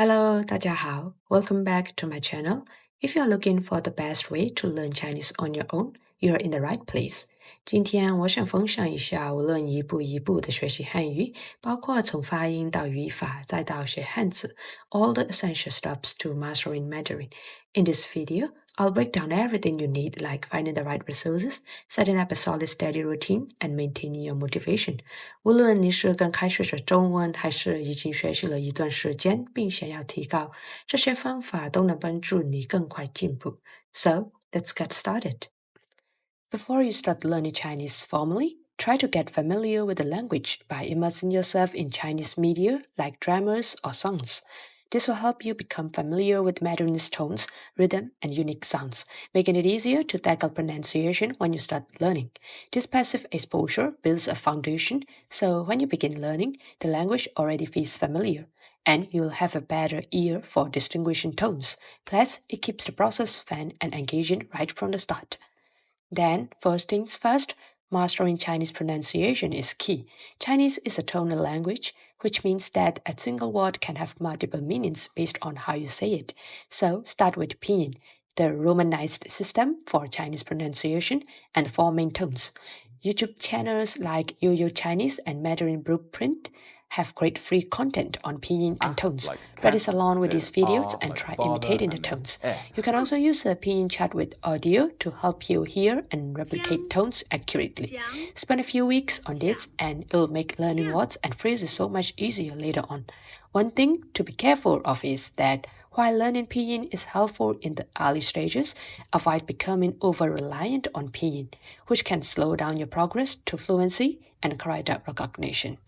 Hello, 大家好. Welcome back to my channel. If you're looking for the best way to learn Chinese on your own, you're in the right place. 今天我想分享一下，无论一步一步的学习汉语，包括从发音到语法，再到学汉字 all the essential steps to mastering Mandarin. In this video, I'll break down everything you need, like finding the right resources, setting up a solid steady routine, and maintaining your motivation. 无论你是刚开始学中文，还是已经学习了一段时间，并想要提高，这些方法都能帮助你更快进步。So, let's get started. Before you start learning Chinese formally, try to get familiar with the language by immersing yourself in Chinese media like dramas or songs. This will help you become familiar with Mandarin's tones, rhythm, and unique sounds, making it easier to tackle pronunciation when you start learning. This passive exposure builds a foundation, so when you begin learning, the language already feels familiar, and you'll have a better ear for distinguishing tones. Plus, it keeps the process fun and engaging right from the start. Then, first things first, mastering Chinese pronunciation is key. Chinese is a tonal language, which means that a single word can have multiple meanings based on how you say it. So, start with pinyin, the romanized system for Chinese pronunciation, and four main tones. YouTube channels like Yo-Yo Chinese and Mandarin Blueprint have great free content on pinyin and tones. Like Practice cat, along with then these videos and like try father, imitating the and then tones. egg. You can also use a pinyin chart with audio to help you hear and replicate tones accurately. Spend a few weeks on this and it'll make learning words and phrases so much easier later on. One thing to be careful of is that while learning pinyin is helpful in the early stages, avoid becoming over-reliant on pinyin, which can slow down your progress to fluency and character recognition.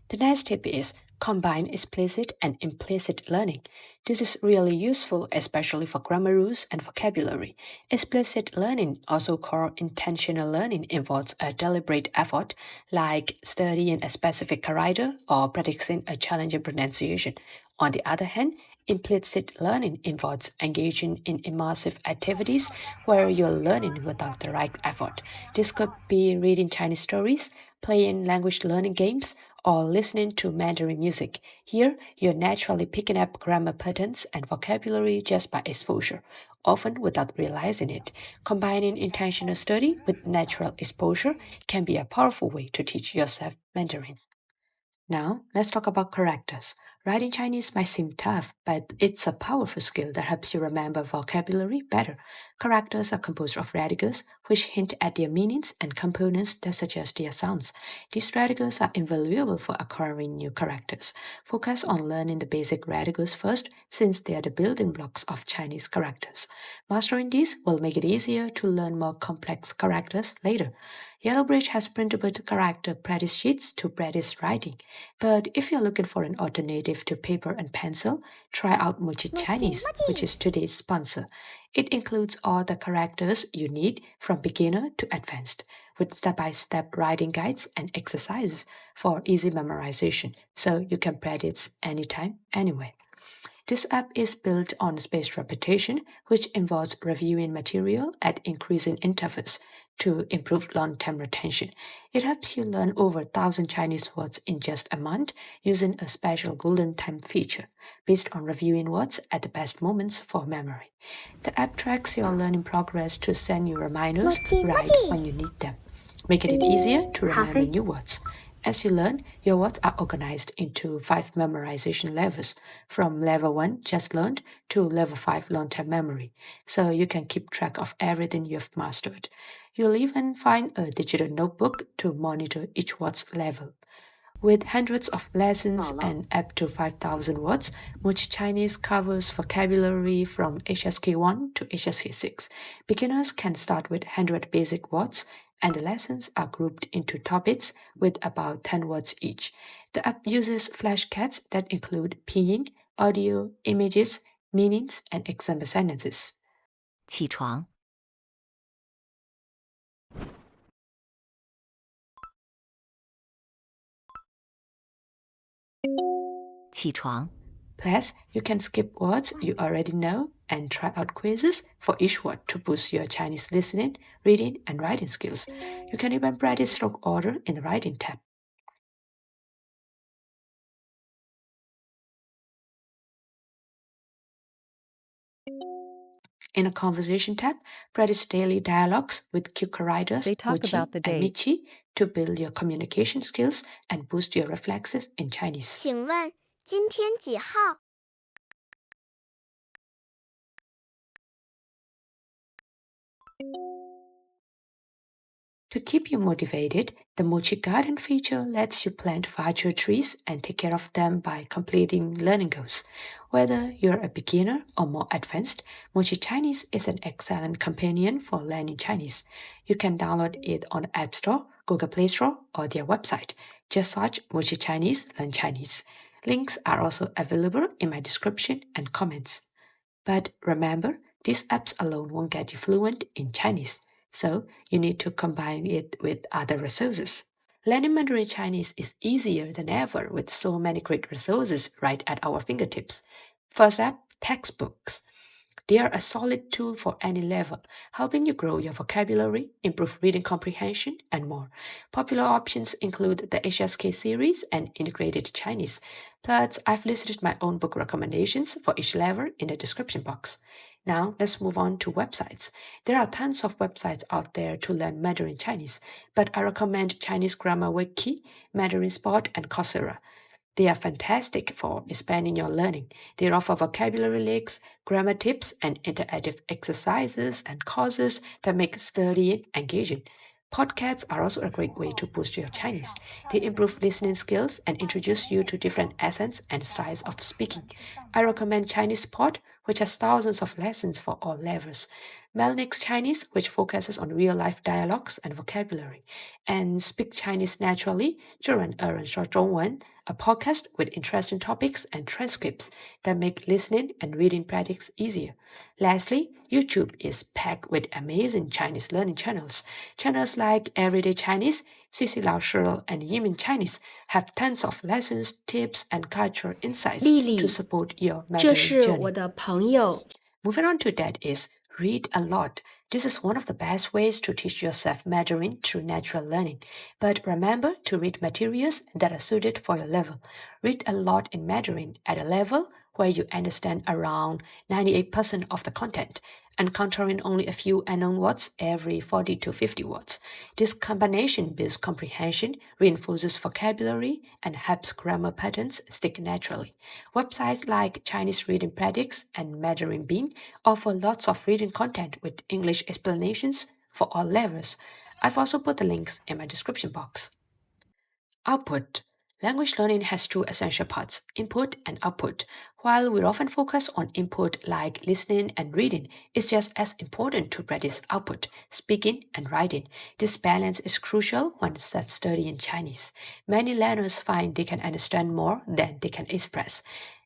The next tip is combine explicit and implicit learning. This is really useful, especially for grammar rules and vocabulary. Explicit learning, also called intentional learning, involves a deliberate effort, like studying a specific character or practicing a challenging pronunciation. On the other hand, implicit learning involves engaging in immersive activities where you're learning without direct effort. This could be reading Chinese stories, playing language learning games, or listening to Mandarin music. Here, you're naturally picking up grammar patterns and vocabulary just by exposure, often without realizing it. Combining intentional study with natural exposure can be a powerful way to teach yourself Mandarin. Now, let's talk about characters. Writing Chinese might seem tough, but it's a powerful skill that helps you remember vocabulary better. Characters are composed of radicals, which hint at their meanings, and components that suggest their sounds. These radicals are invaluable for acquiring new characters. Focus on learning the basic radicals first, since they are the building blocks of Chinese characters. Mastering these will make it easier to learn more complex characters later. Yellowbridge has printable character practice sheets to practice writing. But if you're looking for an alternative to paper and pencil, try out Mochi Chinese, which is today's sponsor. It includes all the characters you need from beginner to advanced, with step-by-step writing guides and exercises for easy memorization, so you can practice anytime, anywhere. This app is built on spaced repetition, which involves reviewing material at increasing intervals to improve long-term retention. It helps you learn over 1,000 Chinese words in just a month using a special golden time feature based on reviewing words at the best moments for memory. The app tracks your learning progress to send you reminders right when you need them, making it easier to remember new words. As you learn, your words are organized into 5 memorization levels, from level 1 just learned to level 5 long-term memory, so you can keep track of everything you've mastered. You'll even find a digital notebook to monitor each word's level. With hundreds of lessons and up to 5,000 words, Mochi Chinese covers vocabulary from HSK1 to HSK6. Beginners can start with 100 basic words, and the lessons are grouped into topics with about 10 words each. The app uses flashcards that include pinyin, audio, images, meanings, and example sentences. 起床，起床， Plus, you can skip words you already know and try out quizzes for each word to boost your Chinese listening, reading, and writing skills. You can even practice stroke order in the writing tab. In a conversation tab, practice daily dialogues with quick writers They talk Mochi about the and day. Michi to build your communication skills and boost your reflexes in Chinese. 请问今天几号？ To keep you motivated, the Mochi Garden feature lets you plant virtual trees and take care of them by completing learning goals. Whether you're a beginner or more advanced, Mochi Chinese is an excellent companion for learning Chinese. You can download it on the App Store, Google Play Store, or their website. Just search Mochi Chinese, Learn Chinese. Links are also available in my description and comments. But remember, these apps alone won't get you fluent in Chinese, so you need to combine it with other resources. Learning Mandarin Chinese is easier than ever with so many great resources right at our fingertips. First up, textbooks. They are a solid tool for any level, helping you grow your vocabulary, improve reading comprehension, and more. Popular options include the HSK series and integrated Chinese. Plus, I've listed my own book recommendations for each level in the description box. Now, let's move on to websites. There are tons of websites out there to learn Mandarin Chinese, but I recommend Chinese Grammar Wiki, Mandarin Spot, and Coursera. They are fantastic for expanding your learning. They offer vocabulary leaks, grammar tips, and interactive exercises and courses that make studying engaging. Podcasts are also a great way to boost your Chinese. They improve listening skills and introduce you to different accents and styles of speaking. I recommend Chinese Pod, which has thousands of lessons for all levels. Melnick's Chinese, which focuses on real-life dialogues and vocabulary. And Speak Chinese Naturally, 自然而然说中文, a podcast with interesting topics and transcripts that make listening and reading practice easier. Lastly, YouTube is packed with amazing Chinese learning channels. Channels like Everyday Chinese, Cici Lao Shi, and Yimin Chinese have tons of lessons, tips, and cultural insights to support your 这 Mandarin 是 journey. 我的朋友。 Moving on to that is read a lot. This is one of the best ways to teach yourself Mandarin through natural learning. But remember to read materials that are suited for your level. Read a lot in Mandarin at a level where you understand around 98% of the content, encountering only a few unknown words every 40 to 50 words. This combination builds comprehension, reinforces vocabulary, and helps grammar patterns stick naturally. Websites like Chinese Reading Practice and Mandarin Bean offer lots of reading content with English explanations for all levels. I've also put the links in my description box. Output. Language learning has two essential parts, input and output. While we often focus on input like listening and reading, it's just as important to practice output, speaking and writing. This balance is crucial when self-studying Chinese. Many learners find they can understand more than they can express.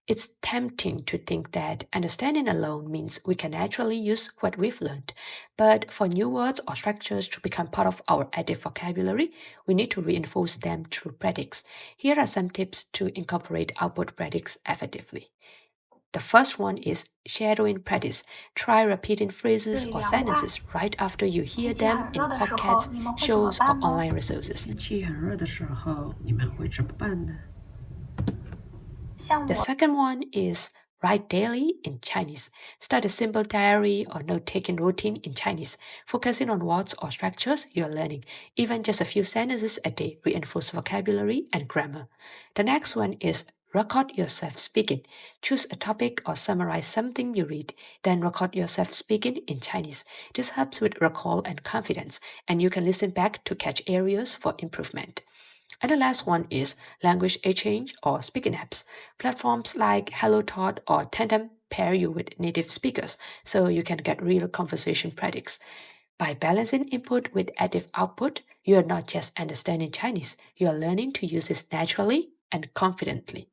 It's tempting to think that understanding alone means we can naturally use what we've learned. But for new words or structures to become part of our active vocabulary, we need to reinforce them through practice. Here are some tips to incorporate output practice effectively. The first one is shadowing practice. Try repeating phrases or sentences right after you hear them in podcasts, shows, or online resources. 天气很热的时候，你们会怎么办呢？ The second one is write daily in Chinese. Start a simple diary or note-taking routine in Chinese, focusing on words or structures you're learning. Even just a few sentences a day reinforce vocabulary and grammar. The next one is record yourself speaking. Choose a topic or summarize something you read, then record yourself speaking in Chinese. This helps with recall and confidence, and you can listen back to catch areas for improvement. And the last one is language exchange or speaking apps. Platforms like HelloTalk or Tandem pair you with native speakers so you can get real conversation practice. By balancing input with active output, you are not just understanding Chinese, you are learning to use it naturally and confidently.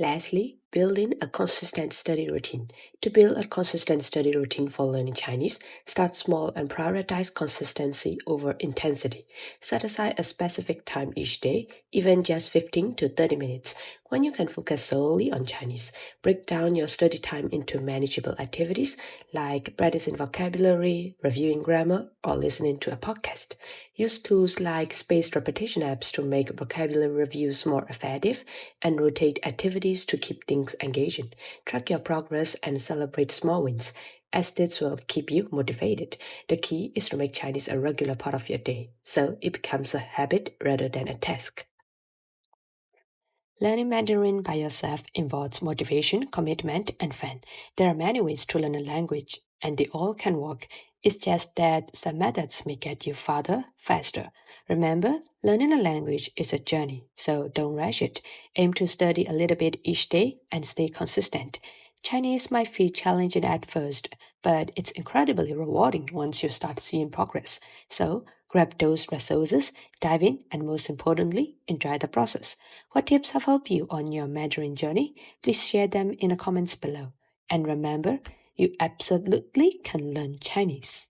Lastly, building a consistent study routine. To build a consistent study routine for learning Chinese, start small and prioritize consistency over intensity. Set aside a specific time each day, even just 15 to 30 minutes. When you can focus solely on Chinese, break down your study time into manageable activities like practicing vocabulary, reviewing grammar, or listening to a podcast. Use tools like spaced repetition apps to make vocabulary reviews more effective, and rotate activities to keep things engaging. Track your progress and celebrate small wins, as this will keep you motivated. The key is to make Chinese a regular part of your day, so it becomes a habit rather than a task. Learning Mandarin by yourself involves motivation, commitment, and fun. There are many ways to learn a language, and they all can work. It's just that some methods may get you farther faster. Remember, learning a language is a journey, so don't rush it. Aim to study a little bit each day and stay consistent. Chinese might feel challenging at first, but it's incredibly rewarding once you start seeing progress. So, grab those resources, dive in, and most importantly, enjoy the process. What tips have helped you on your Mandarin journey? Please share them in the comments below. And remember, you absolutely can learn Chinese.